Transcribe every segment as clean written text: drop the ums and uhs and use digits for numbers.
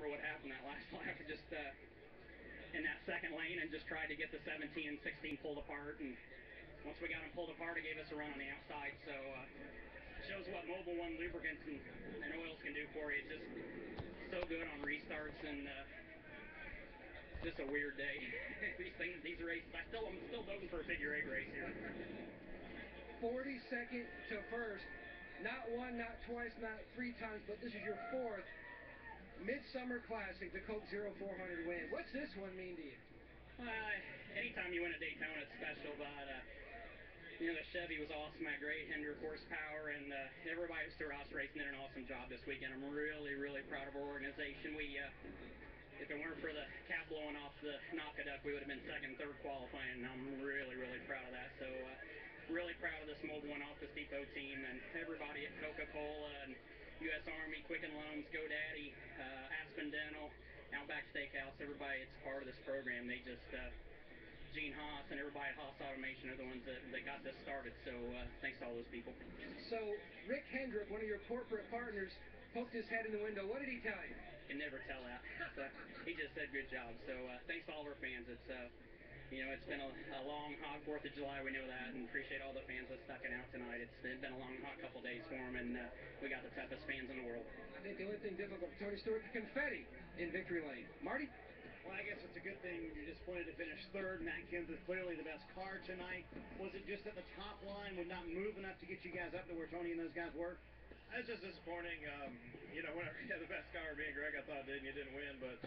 what happened that last lap. Just in that second lane and just tried to get the 17 and 16 pulled apart. And once we got them pulled apart, it gave us a run on the outside. So it shows what Mobil 1 lubricants and oils can do for you. It's just so good on restarts, and just a weird day. these races, I'm still voting for a figure 8 race here. 42nd to first. Not one, not twice, not 3 times, but this is your 4th Midsummer Classic, the Coke 0400 win. What's this one mean to you? Anytime you win a Daytona, it's special, but you know, the Chevy was awesome, had great Hendrick horsepower, and everybody at Stewarts Racing did an awesome job this weekend. I'm really, really proud of our organization. If it weren't for the cap blowing off the Nakaduck, we would have been second and third qualifying, and I'm really, really proud of that. So really proud of this Mobil 1 Office Depot team and everybody at Coca-Cola and U.S. Army, Quicken Loans, GoDaddy, Aspen Dental, Outback Steakhouse, everybody that's part of this program. They just, Gene Haas and everybody at Haas Automation are the ones that got this started. So thanks to all those people. So Rick Hendrick, one of your corporate partners, poked his head in the window. What did he tell you? Can never tell that. So, he just said good job. So thanks to all of our fans. It's you know, it's been a long, hot 4th of July, we know that, and appreciate all the fans that stuck it out tonight. It's been a long, hot couple days for them, and we got the toughest fans in the world. I think the only thing difficult for Tony Stewart, the confetti in victory lane. Marty? Well, I guess it's a good thing when you're disappointed to finish 3rd. Matt Kenseth, clearly the best car tonight. Was it just at the top line, would not move enough to get you guys up to where Tony and those guys were? It's just disappointing. You know, whenever you had the best car, me and Greg, I thought did, and you didn't win. But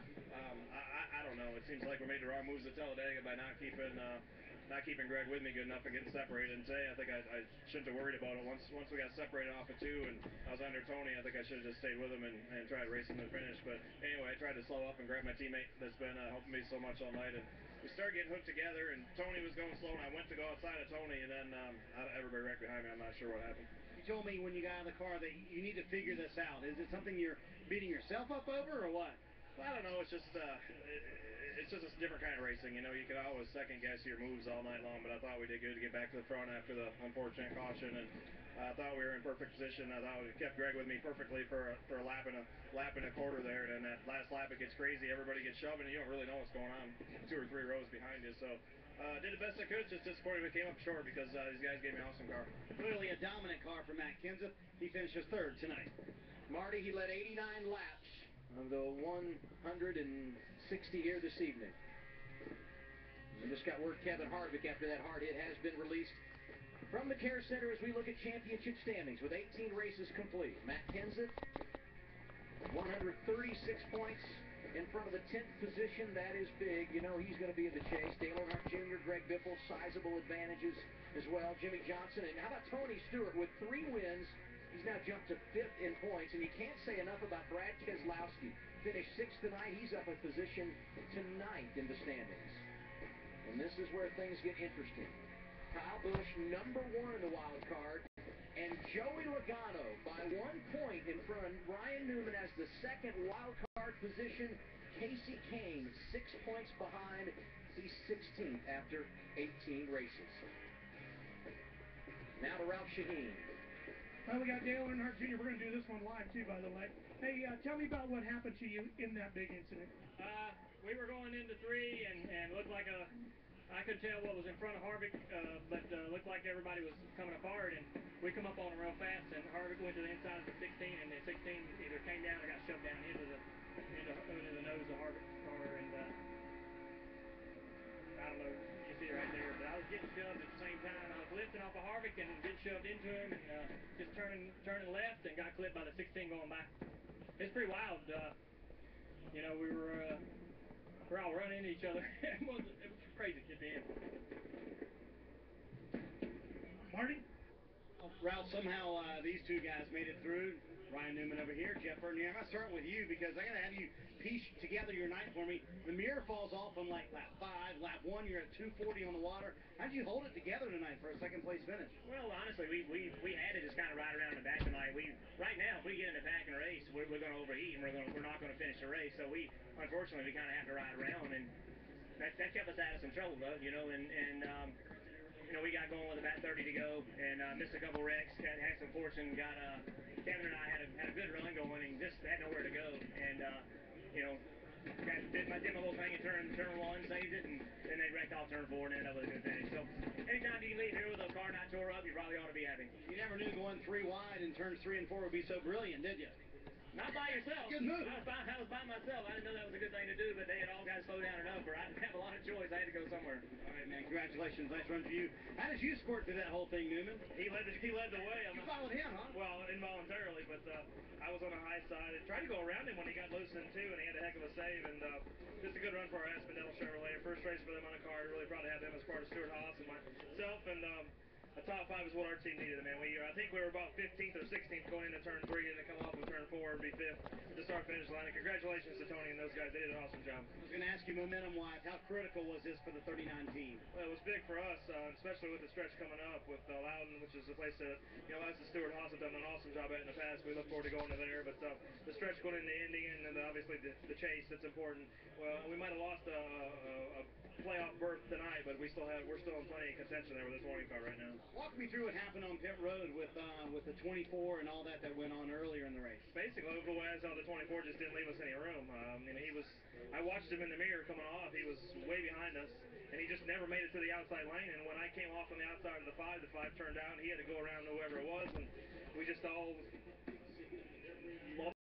I don't know. It seems like we made the wrong moves at Talladega by not keeping Greg with me good enough and getting separated. And today, I think I shouldn't have worried about it. Once we got separated off of 2 and I was under Tony, I think I should have just stayed with him and tried racing to the finish. But anyway, I tried to slow up and grab my teammate that's been helping me so much all night. And we started getting hooked together, and Tony was going slow, and I went to go outside of Tony, and then everybody right behind me. I'm not sure what happened. You told me when you got out of the car that you need to figure this out. Is it something you're beating yourself up over, or what? I don't know. It's just a different kind of racing. You know, you could always second guess your moves all night long, but I thought we did good to get back to the front after the unfortunate caution, and I thought we were in perfect position. I thought we kept Greg with me perfectly for a lap and a quarter there, and then that last lap it gets crazy. Everybody gets shoving, and you don't really know what's going on 2 or 3 rows behind you. So did the best I could. Just disappointed we came up short because these guys gave me an awesome car. Clearly a dominant car for Matt Kenseth. He finishes 3rd tonight. Marty, he led 89 laps of the 160 here this evening. We just got word Kevin Harvick, after that hard hit, has been released from the Care Center as we look at championship standings with 18 races complete. Matt Kenseth, 136 points in front of the 10th position. That is big. You know he's going to be in the chase. Dale Earnhardt Jr., Greg Biffle, sizable advantages as well. Jimmy Johnson. And how about Tony Stewart with 3 wins? He's now jumped to 5th in points. And you can't say enough about Brad Keselowski. Finished 6th tonight. He's up a position to 9th in the standings. And this is where things get interesting. Kyle Busch, number 1 in the wild card. And Joey Logano by 1 point in front of Ryan Newman as the 2nd wild card position. Casey Kane 6 points behind. He's 16th after 18 races. Now to Ralph Shaheen. Well, we got Dale Earnhardt Jr. We're going to do this one live too, by the way. Hey, tell me about what happened to you in that big incident. We were going into 3 and looked like I couldn't tell what was in front of Harvick, but looked like everybody was coming apart, and we come up on him real fast, and Harvick went to the inside of the 16, and the 16 either came down or got shoved down into the nose of Harvick's car, and I don't know, you see it right there, but I was getting shoved at the same time. I was lifting off of Harvick and getting shoved into him, and just turning left and got clipped by the 16 going by. It's pretty wild. You know, we're all running into each other. It was crazy at the end. Marty? Ralph, somehow these 2 guys made it through. Ryan Newman over here, Jeff Burton. I'm going to start with you because I'm going to have you piece together your night for me. The mirror falls off on like lap 5. Lap 1, you're at 240 on the water. How did you hold it together tonight for a 2nd place finish? Well, honestly, we had to just kind of ride around in the back tonight. Right now, if we get in the pack and race, we're going to overheat and we're not going to finish the race. So unfortunately, we kind of have to ride around, and that kept us out of some trouble though, you know, and you know, we got going with about 30 to go and missed a couple wrecks. Had some fortune. Kevin and I had a good run going and just had nowhere to go. And you know, Guys did my little thing in turn one, saved it, and then they wrecked off turn 4 and ended up with a good finish. So anytime you can leave here with a car not tore up, you probably ought to be happy. You never knew going 3 wide in turns 3 and 4 would be so brilliant, did you? Not by yourself. Good move. I was by myself. I didn't know that was a good thing to do, but they had all got to slow down enough, or I didn't have a lot of choice. I had to go somewhere. All right, man. Congratulations. Nice run for you. How did you squirt through that whole thing, Newman? He led the way. You followed him, huh? Well, involuntarily, but I was on the high side and tried to go around him when he got loose in 2, and he had a heck of a save. And just a good run for our Aspendell Chevrolet. First race for them on a car. Really proud to have them as part of Stewart Haas and myself. And a top 5 is what our team needed, man. I think we were about 15th or 16th going into turn 3, and to come off of turn 4 and be 5th to start finish line. And congratulations to Tony and those guys. They did an awesome job. I was going to ask you, momentum-wise, how critical was this for the 39 team? Well, it was big for us, especially with the stretch coming up with Loudon, which is a place that, us at Stewart Haas have done an awesome job at in the past. We look forward to going to there, but the stretch going into Indy and then obviously the chase, that's important. Well, we might have lost a playoff berth tonight, but we're still in plenty of contention there with this warning car right now. Walk me through what happened on pit road with the 24 and all that went on earlier in the race. Basically, as the 24 just didn't leave us any room. I watched him in the mirror coming off. He was way behind us, and he just never made it to the outside lane. And when I came off on the outside of the 5 turned out, and he had to go around whoever it was, and we just all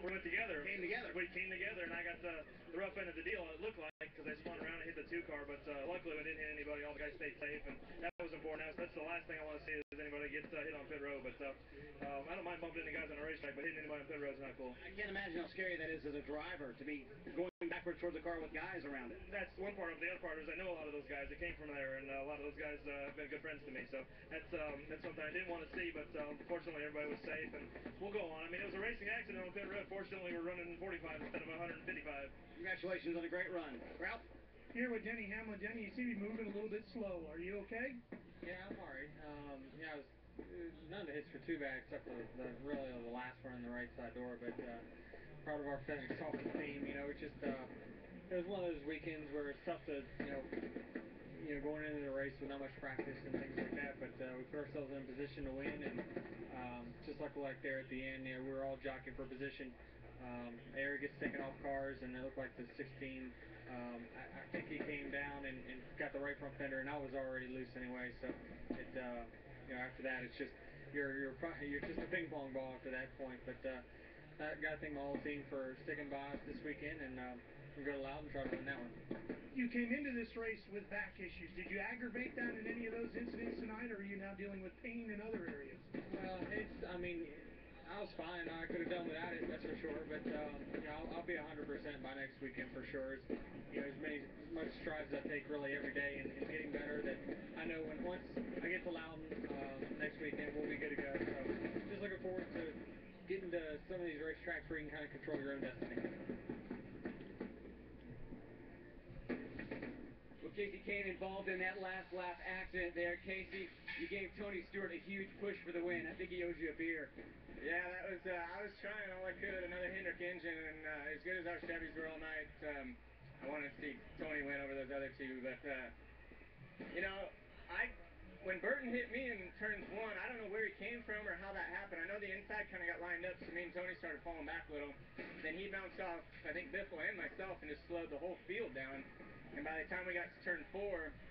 went together. We came together, and I got the rough end of the deal, it looked like, because I spun around and hit the 2 car, but luckily we didn't hit anybody. All the guys stayed safe, and that was important. That's the last thing I want to see is anybody get hit on pit road, but I don't mind bumping into guys on the racetrack, but hitting anybody on pit road is not cool. I can't imagine how scary that is as a driver, to be going backwards towards the car with guys around it. That's one part of it. The other part is I know a lot of those guys that came from there, and a lot of those guys have been good friends to me, so that's something I didn't want to see, but fortunately everybody was safe, and we'll go on. It was a racing accident on pit road. Fortunately, we're running 45 instead of 155. Congratulations on a great run. Ralph? Here with Denny Hamlin. Denny, you seem to be moving a little bit slow. Are you okay? Yeah, I'm all right. None of the hits were too bad except for the last one in the right side door, but proud of our FedEx Office team. It was one of those weekends where it's tough to, going into the race with not much practice and things like that, but we put ourselves in a position to win, and just like there at the end, we were all jockeying for position. Eric gets taken off cars, and it looked like the 16. I think he came down and got the right front fender, and I was already loose anyway. So after that, it's just you're just a ping pong ball after that point. But I got to thank my whole team for sticking by us this weekend, and we'll go out and try to win that one. You came into this race with back issues. Did you aggravate that in any of those incidents tonight, or are you now dealing with pain in other areas? Well, I was fine. I could have done without it, that's for sure. But I'll be 100% by next weekend for sure. As much strides I take really every day and getting better. That I know once I get to Loudon next weekend, we'll be good to go. So just looking forward to getting to some of these racetracks where you can kind of control your own destiny. Well, Casey Kane involved in that last lap accident there. Casey, you gave Tony Stewart a huge push for the win. I think he owes you a beer. Yeah, that was, I was trying all I could, another Hendrick engine, and as good as our Chevys were all night, I wanted to see Tony win over those other two, but, when Burton hit me in turns 1, I don't know where he came from or how that happened. I know the inside kind of got lined up, so me and Tony started falling back a little. Then he bounced off, I think, Biffle and myself, and just slowed the whole field down. And by the time we got to turn 4,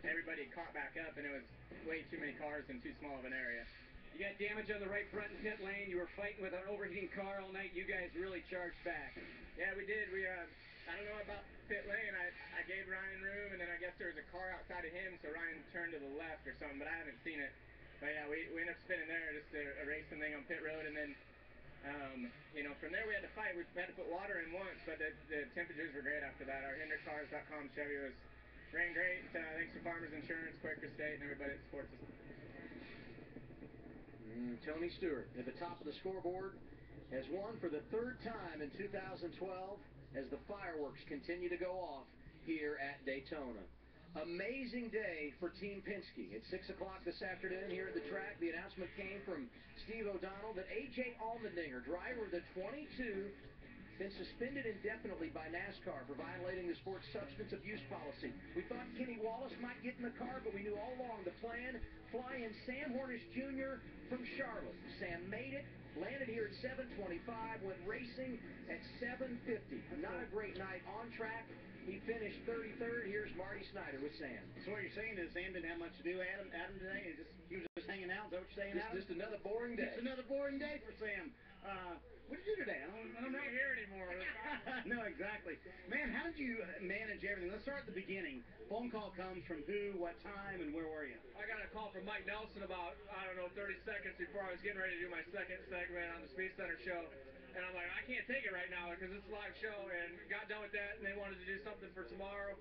everybody had caught back up, and it was way too many cars in too small of an area. You got damage on the right front in pit lane. You were fighting with an overheating car all night. You guys really charged back. Yeah, we did. I don't know about pit lane. I gave Ryan room, and then I guess there was a car outside of him, so Ryan turned to the left or something, but I haven't seen it. But yeah, we ended up spinning there, just a racing thing on pit road, and then, from there we had to fight. We had to put water in once, but the temperatures were great after that. Our HendrickCars.com Chevy ran great. Thanks to Farmers Insurance, Quaker State, and everybody that supports us. Tony Stewart at the top of the scoreboard has won for the 3rd time in 2012 as the fireworks continue to go off here at Daytona. Amazing day for Team Penske. At 6 o'clock this afternoon here at the track, the announcement came from Steve O'Donnell that A.J. Allmendinger, driver of the 22, been suspended indefinitely by NASCAR for violating the sport's substance abuse policy. We thought Kenny Wallace might get in the car, but we knew all along the plan, fly in Sam Hornish Jr. from Charlotte. Sam made it, landed here at 7:25, went racing at 7:50. Not a great night on track. He finished 33rd. Here's Marty Snyder with Sam. So what you're saying is Sam didn't have much to do, Adam today, and he was just hanging out. Is that what you're saying, Adam? Just another boring day. Just another boring day for Sam. What did you do today? I don't know. Not here anymore. No, exactly. Man, how did you manage everything? Let's start at the beginning. Phone call comes from who, what time, and where were you? I got a call from Mike Nelson about, 30 seconds before I was getting ready to do my second segment on the Speed Center show. And I'm like, I can't take it right now because it's a live show. And got done with that, and they wanted to do something for tomorrow.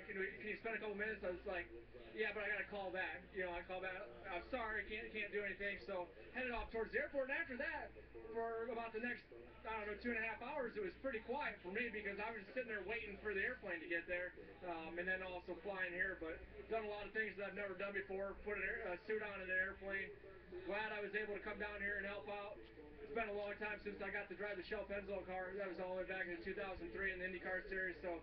Can you spend a couple minutes? I was like, yeah, but I got to call back. I call back. I'm sorry, can't do anything. So headed off towards the airport. And after that, for about the next, 2.5 hours, it was pretty quiet for me because I was just sitting there waiting for the airplane to get there, and then also flying here. But done a lot of things that I've never done before. Put a suit on in an airplane. Glad I was able to come down here and help out. It's been a long time since I got to drive the Shell Pennzoil car. That was all the way back in 2003 in the IndyCar Series. So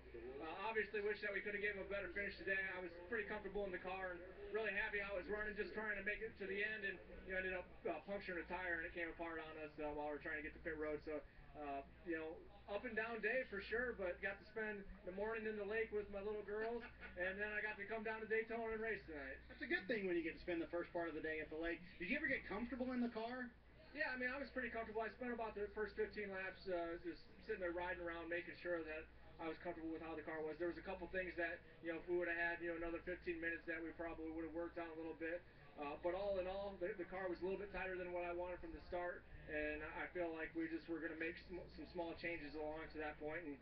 obviously wish that we could have gave him a better finish today. I was pretty comfortable in the car and really happy how it was running, just trying to make it to the end, and ended up puncturing a tire and it came apart on us while we were trying to get to pit road. So up and down day for sure, but got to spend the morning in the lake with my little girls, and then I got to come down to Daytona and race tonight. That's a good thing when you get to spend the first part of the day at the lake. Did you ever get comfortable in the car? Yeah, I was pretty comfortable. I spent about the first 15 laps just sitting there riding around, making sure that I was comfortable with how the car was. There was a couple things that, if we would have had, another 15 minutes that we probably would have worked on a little bit. But all in all, the car was a little bit tighter than what I wanted from the start, and I feel like we just were going to make some small changes along to that point, and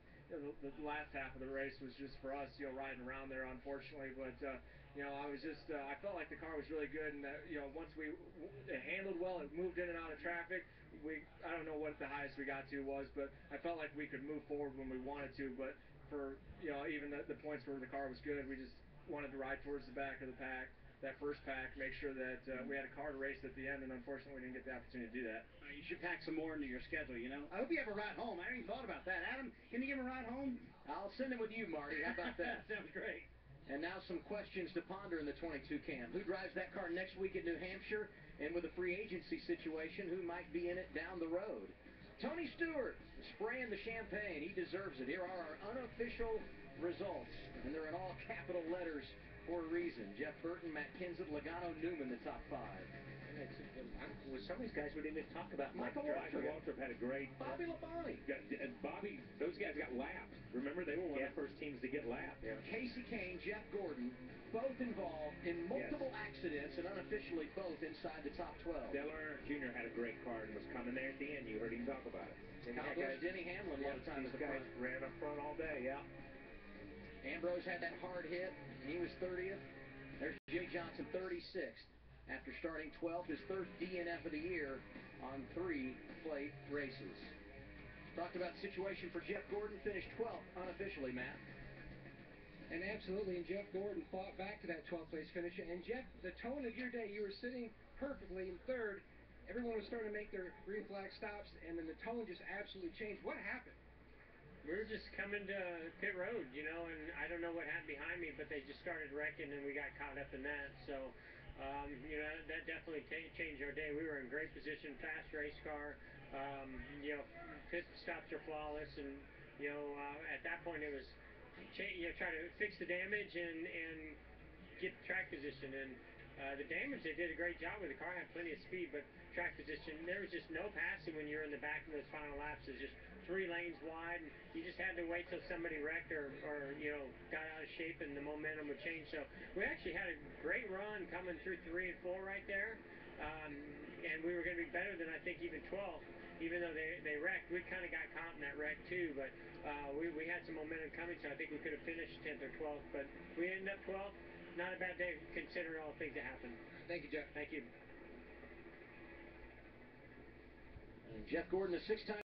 the last half of the race was just for us, riding around there, unfortunately. But I felt like the car was really good, and that, once it handled well, it moved in and out of traffic. I don't know what the highest we got to was, but I felt like we could move forward when we wanted to. But for even the points where the car was good, we just wanted to ride towards the back of the pack, that first pack, make sure that we had a car to race at the end, and unfortunately we didn't get the opportunity to do that. You should pack some more into your schedule, I hope you have a ride home. I haven't even thought about that. Adam, can you give him a ride home? I'll send him with you, Marty. How about that? Sounds great. And now some questions to ponder in the 22 Cam. Who drives that car next week at New Hampshire? And with a free agency situation, who might be in it down the road? Tony Stewart spraying the champagne. He deserves it. Here are our unofficial results, and they're in all capital letters for a reason. Jeff Burton, Matt Kenseth, Logano, Newman, the top 5. With some of these guys we didn't even talk about. Michael Waltrip had a great. Bobby Labonte. Bobby, those guys got lapped. Remember, they were one of the first teams to get lapped. Yeah. Casey Kane, Jeff Gordon, both involved in multiple accidents, and unofficially both inside the top 12. Dale Earnhardt Jr. had a great car and was coming there at the end. You heard him talk about it. Kyle Busch, Denny Hamlin, long time at the front. Ran up front all day, yeah. Ambrose had that hard hit. He was 30th. There's Jimmy Johnson, 36th. After starting 12th, his third DNF of the year on 3 plate races. Talked about the situation for Jeff Gordon, finished 12th unofficially, Matt. And absolutely, and Jeff Gordon fought back to that 12th place finish. And Jeff, the tone of your day, you were sitting perfectly in third. Everyone was starting to make their green flag stops, and then the tone just absolutely changed. What happened? We were just coming to pit road, and I don't know what happened behind me, but they just started wrecking, and we got caught up in that. So, that definitely changed our day. We were in great position, fast race car. Pit stops are flawless, and at that point it was try to fix the damage and get track position. And the damage, they did a great job with the car. Had plenty of speed, but track position, there was just no passing when you're in the back in those final laps. It was just 3 lanes wide, and you just had to wait till somebody wrecked or got out of shape, and the momentum would change. So we actually had a great run coming through 3 and 4 right there, and we were going to be better than I think even 12th. Even though they wrecked, we kind of got caught in that wreck too, but we had some momentum coming, so I think we could have finished 10th or 12th, but we ended up 12th. Not a bad day considering all the things that happened. Thank you, Jeff. Thank you. Jeff Gordon, the 6-time